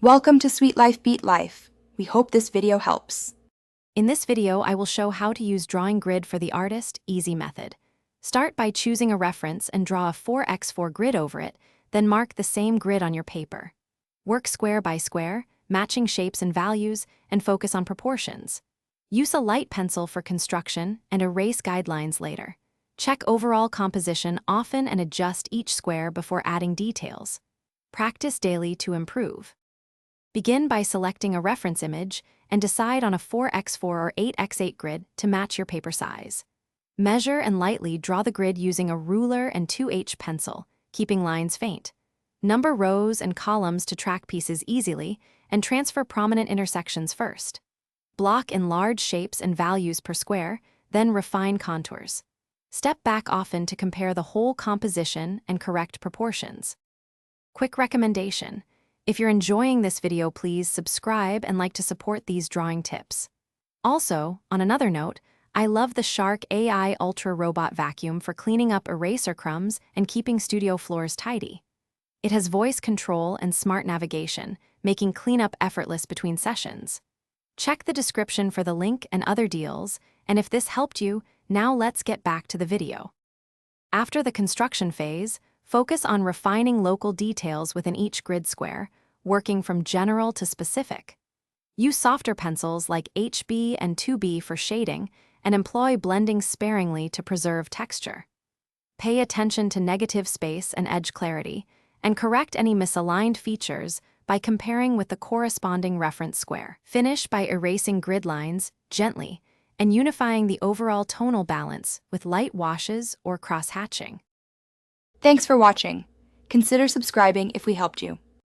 Welcome to Sweet Life Beat Life. We hope this video helps. In this video, I will show how to use drawing grid for the artist easy method. Start by choosing a reference and draw a 4x4 grid over it, then mark the same grid on your paper. Work square by square, matching shapes and values, and focus on proportions. Use a light pencil for construction and erase guidelines later. Check overall composition often and adjust each square before adding details. Practice daily to improve. Begin by selecting a reference image and decide on a 4x4 or 8x8 grid to match your paper size. Measure and lightly draw the grid using a ruler and 2H pencil, keeping lines faint. Number rows and columns to track pieces easily, and transfer prominent intersections first. Block in large shapes and values per square, then refine contours. Step back often to compare the whole composition and correct proportions. Quick recommendation: if you're enjoying this video, please subscribe and like to support these drawing tips. Also, on another note, I love the Shark AI Ultra Robot Vacuum for cleaning up eraser crumbs and keeping studio floors tidy. It has voice control and smart navigation, making cleanup effortless between sessions. Check the description for the link and other deals, and if this helped you, now let's get back to the video. After the construction phase, focus on refining local details within each grid square, working from general to specific. Use softer pencils like HB and 2B for shading, and employ blending sparingly to preserve texture. Pay attention to negative space and edge clarity, and correct any misaligned features by comparing with the corresponding reference square. Finish by erasing grid lines gently and unifying the overall tonal balance with light washes or cross-hatching. Thanks for watching. Consider subscribing if we helped you.